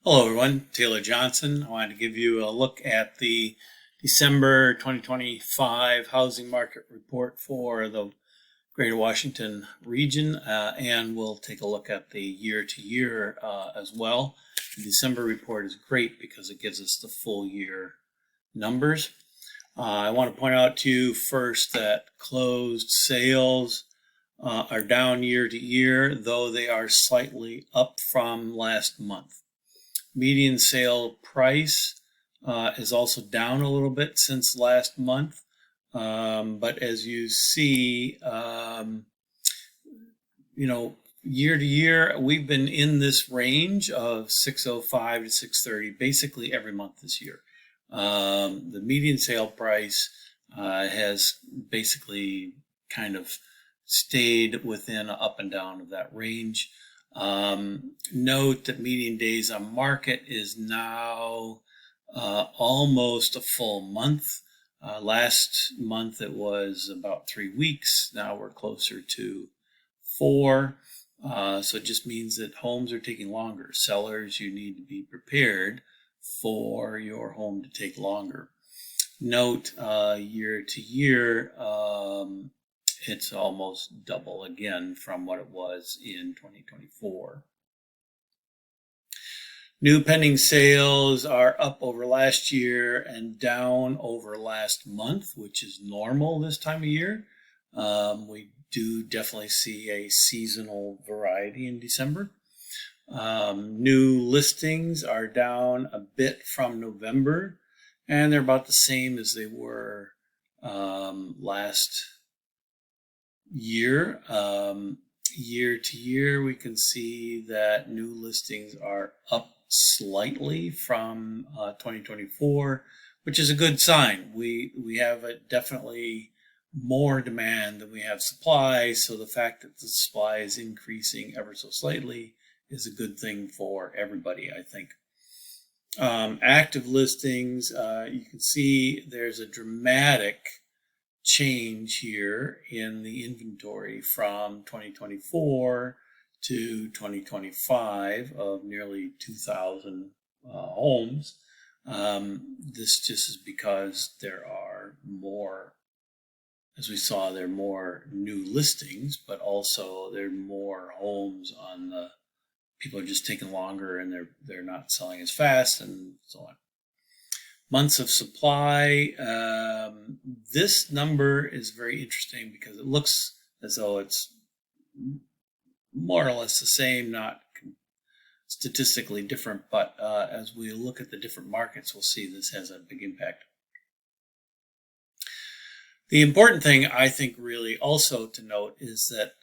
Hello everyone, Taylor Johnson. I wanted to give you a look at the December 2025 housing market report for the Greater Washington region, and we'll take a look at the year-to-year as well. The December report is great because it gives us the full year numbers. I want to point out to you first that closed sales are down year-to-year, though they are slightly up from last month. Median sale price is also down a little bit since last month. But as you see, year to year, we've been in this range of 605 to 630 basically every month this year. The median sale price has basically kind of stayed within up and down of that range. Note that median days on market is now almost a full month. Last month it was about 3 weeks. Now we're closer to 4. So it just means that homes are taking longer. Sellers, you need to be prepared for your home to take longer. Note year to year, it's almost double again from what it was in 2024. New pending sales are up over last year and down over last month, which is normal this time of year. We do definitely see a seasonal variety in December. New listings are down a bit from November, and they're about the same as they were last year. Year to year, we can see that new listings are up slightly from 2024, which is a good sign. We have definitely more demand than we have supply, so the fact that the supply is increasing ever so slightly is a good thing for everybody, I think. Active listings, you can see there's a dramatic change here in the inventory from 2024 to 2025 of nearly 2,000 homes. This just is because there are more, as we saw, there are more new listings, but also there are more homes on the, people are just taking longer and they're not selling as fast and so on. Months of supply, this number is very interesting because it looks as though it's more or less the same, not statistically different, but as we look at the different markets, we'll see this has a big impact. The important thing, I think, really also to note is that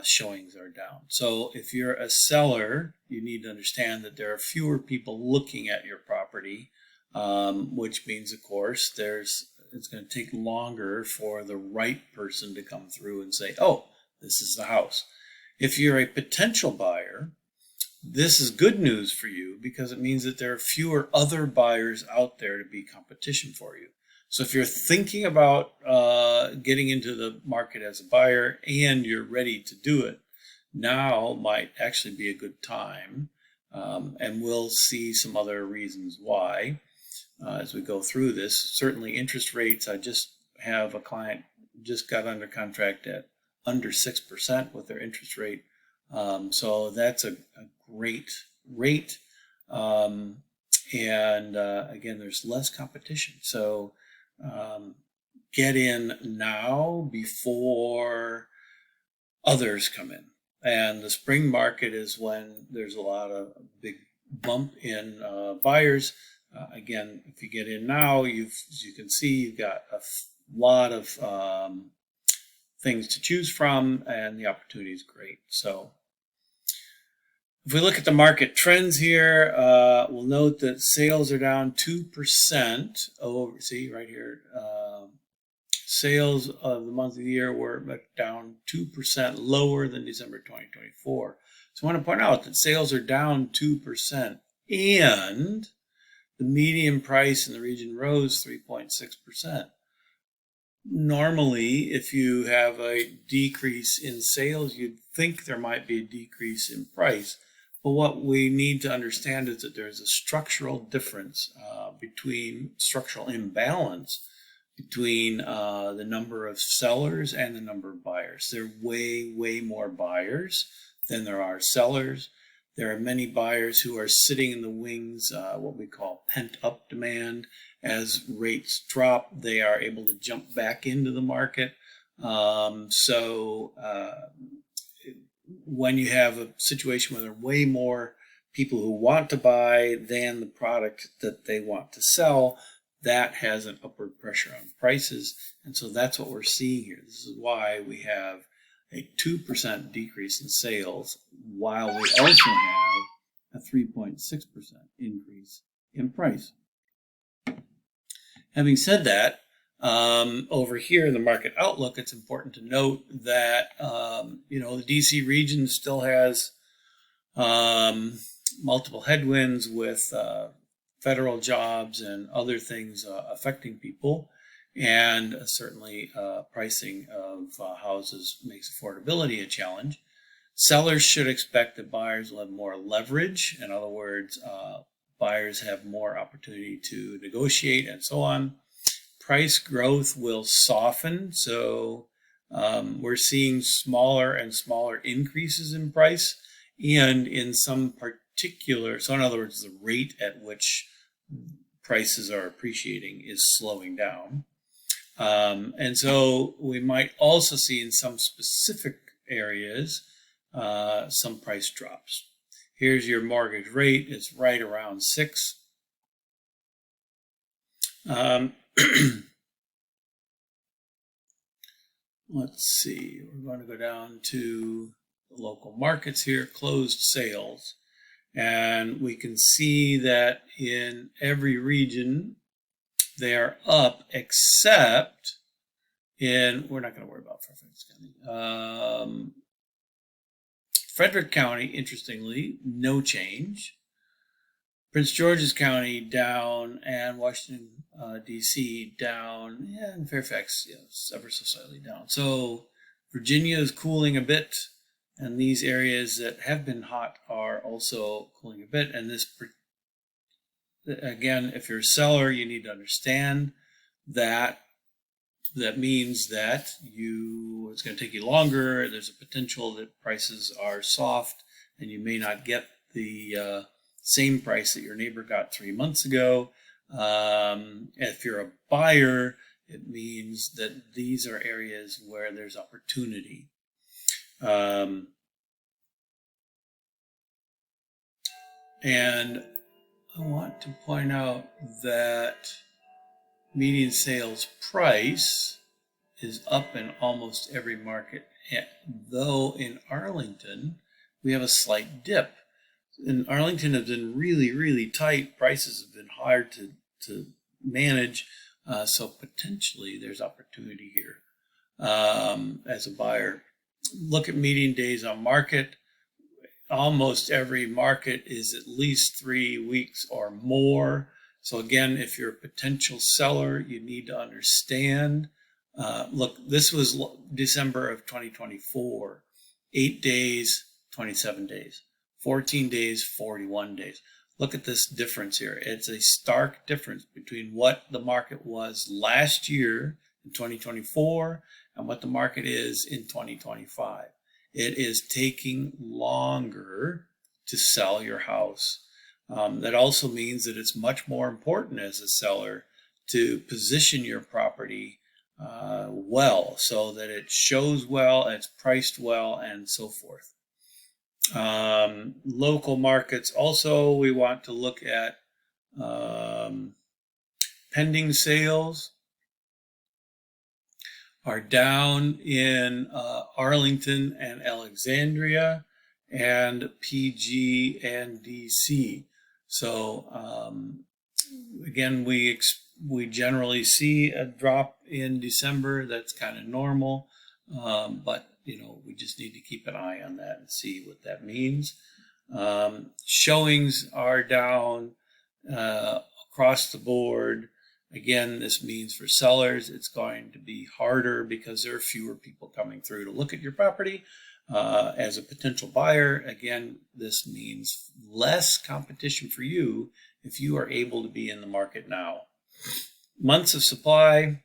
showings are down. So if you're a seller, you need to understand that there are fewer people looking at your property, which means, of course, it's going to take longer for the right person to come through and say, oh, this is the house. If you're a potential buyer, this is good news for you because it means that there are fewer other buyers out there to be competition for you. So if you're thinking about getting into the market as a buyer and you're ready to do it, now might actually be a good time. And we'll see some other reasons why as we go through this. Certainly interest rates, I just have a client just got under contract at under 6% with their interest rate. So that's a great rate. And again, there's less competition. So get in now before others come in. And the spring market is when there's a lot of big bump in buyers. Again, if you get in now, as you can see, you've got a lot of things to choose from, and the opportunity is great. So if we look at the market trends here, we'll note that sales are down 2% over, see right here, sales of the month of the year were down 2% lower than December 2024. So I want to point out that sales are down 2% and the median price in the region rose 3.6%. Normally, if you have a decrease in sales, you'd think there might be a decrease in price, But what we need to understand is that there's a structural difference structural imbalance between the number of sellers and the number of buyers. There are way more buyers than there are sellers. There are many buyers who are sitting in the wings, what we call pent-up demand. As rates drop, they are able to jump back into the market. When you have a situation where there are way more people who want to buy than the product that they want to sell, that has an upward pressure on prices. And so that's what we're seeing here. This is why we have a 2% decrease in sales, while we also have a 3.6% increase in price. Having said that, over here in the market outlook, it's important to note that the DC region still has multiple headwinds with federal jobs and other things affecting people, and certainly pricing of houses makes affordability a challenge. Sellers should expect that buyers will have more leverage. In other words, buyers have more opportunity to negotiate and so on. Price growth will soften, so we're seeing smaller and smaller increases in price, and in some particular, so in other words, the rate at which prices are appreciating is slowing down. And so we might also see in some specific areas some price drops. Here's your mortgage rate. It's right around 6. Let's see, we're going to go down to the local markets here, closed sales. And we can see that in every region, they are up except in, we're not going to worry about Fairfax County. Frederick County, interestingly, no change. Prince George's County down, and Washington, D.C. down, and Fairfax, ever so slightly down. So Virginia is cooling a bit, and these areas that have been hot are also cooling a bit. And this, again, if you're a seller, you need to understand that that means that it's going to take you longer. There's a potential that prices are soft, and you may not get the same price that your neighbor got 3 months ago. If you're a buyer, it means that these are areas where there's opportunity. And I want to point out that median sales price is up in almost every market, though in Arlington we have a slight dip. In Arlington has been really tight. Prices have been hard to manage, so potentially there's opportunity here as a buyer. Look at median days on market. Almost every market is at least 3 weeks or more. So again, if you're a potential seller, you need to understand. Look, this was December of 2024. 8 days, 27 days. 14 days, 41 days. Look at this difference here. It's a stark difference between what the market was last year in 2024 and what the market is in 2025. It is taking longer to sell your house. That also means that it's much more important as a seller to position your property well, so that it shows well, it's priced well, and so forth. Local markets also, we want to look at pending sales are down in Arlington and Alexandria and PG and DC. So again, we generally see a drop in December. That's kind of normal, but we just need to keep an eye on that and see what that means. Showings are down across the board. Again, this means for sellers, it's going to be harder because there are fewer people coming through to look at your property. As a potential buyer, again, this means less competition for you if you are able to be in the market now. Months of supply,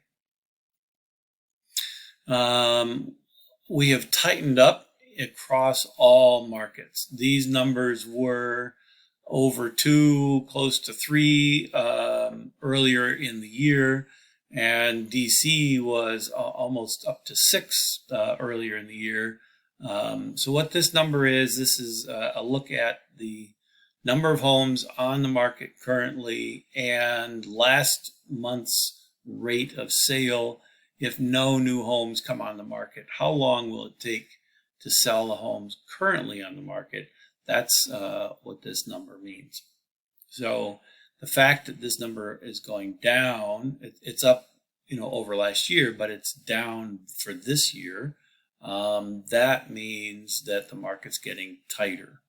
we have tightened up across all markets. These numbers were over 2, close to 3 earlier in the year, and DC was almost up to 6 earlier in the year. So what this number is, this is a look at the number of homes on the market currently and last month's rate of sale. If no new homes come on the market, how long will it take to sell the homes currently on the market? That's what this number means. So the fact that this number is going down, it's up, over last year, but it's down for this year. That means that the market's getting tighter.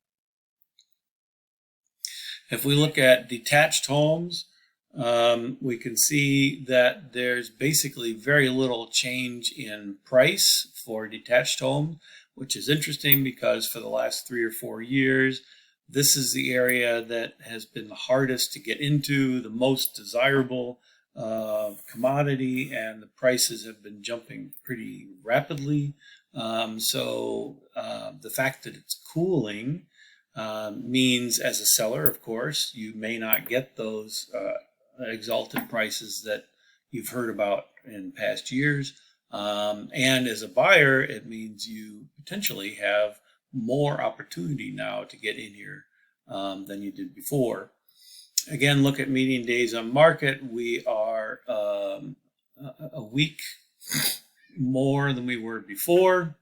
If we look at detached homes, we can see that there's basically very little change in price for detached homes, which is interesting because for the last 3 or 4 years, this is the area that has been the hardest to get into, the most desirable commodity, and the prices have been jumping pretty rapidly. So the fact that it's cooling means, as a seller, of course, you may not get those exalted prices that you've heard about in past years. And as a buyer, it means you potentially have more opportunity now to get in here than you did before. Again, look at median days on market. We are a week more than we were before.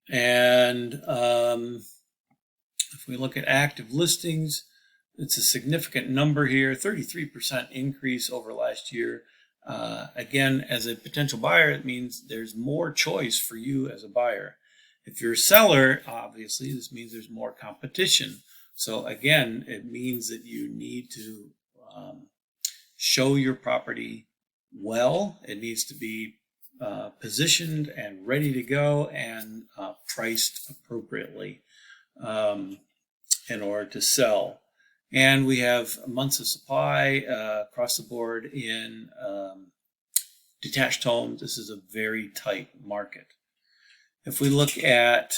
And if we look at active listings, it's a significant number here, 33% increase over last year. Again, as a potential buyer, it means there's more choice for you as a buyer. If you're a seller, obviously, this means there's more competition. So again, it means that you need to show your property well. It needs to be positioned and ready to go and priced appropriately in order to sell. And we have months of supply across the board in detached homes. This is a very tight market. If we look at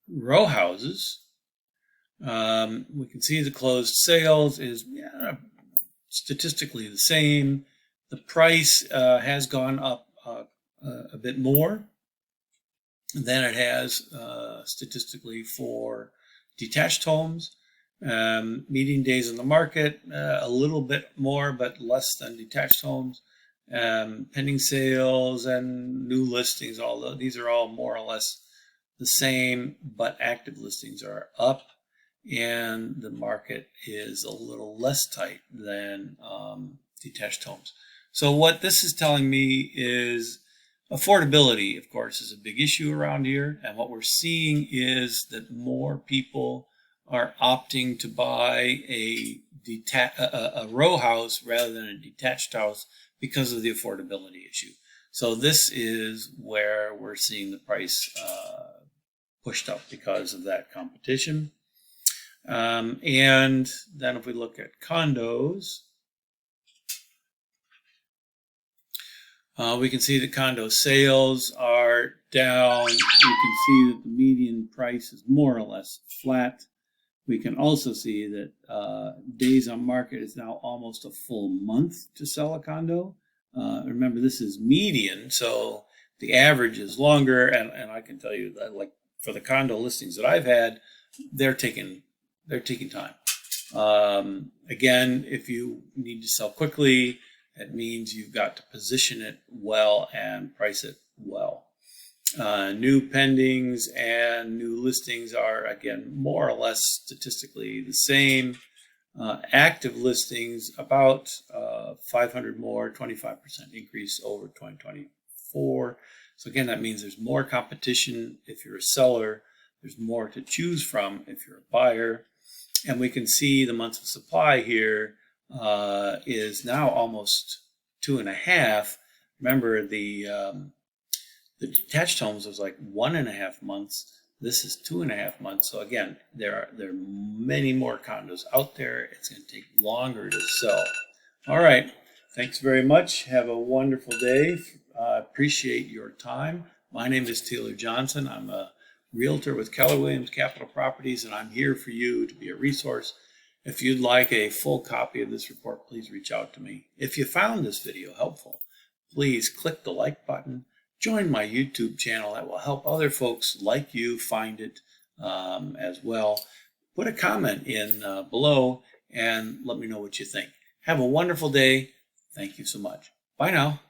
row houses, we can see the closed sales is statistically the same. The price has gone up a bit more than it has statistically for detached homes. Median days on the market, a little bit more, but less than detached homes. Pending sales and new listings, although these are all more or less the same, but active listings are up, and the market is a little less tight than detached homes. So what this is telling me is affordability, of course, is a big issue around here. And what we're seeing is that more people are opting to buy a row house rather than a detached house because of the affordability issue. So this is where we're seeing the price pushed up because of that competition. And then if we look at condos, we can see that condo sales are down. We can see that the median price is more or less flat. We can also see that days on market is now almost a full month to sell a condo. Remember, this is median, so the average is longer. And I can tell you that, like for the condo listings that I've had, they're taking time. Again, if you need to sell quickly, it means you've got to position it well and price it well. New pendings and new listings are, again, more or less statistically the same. Active listings, about 500 more, 25% increase over 2024. So again, that means there's more competition if you're a seller. There's more to choose from if you're a buyer. And we can see the months of supply here is now almost 2.5. Remember, the detached homes was like 1.5 months. This is 2.5 months. So again, there are many more condos out there. It's going to take longer to sell. All right. Thanks very much. Have a wonderful day. Appreciate your time. My name is Taylor Johnson. I'm a realtor with Keller Williams Capital Properties, and I'm here for you to be a resource. If you'd like a full copy of this report, please reach out to me. If you found this video helpful, please click the like button. Join my YouTube channel. That will help other folks like you find it as well. Put a comment in below and let me know what you think. Have a wonderful day. Thank you so much. Bye now.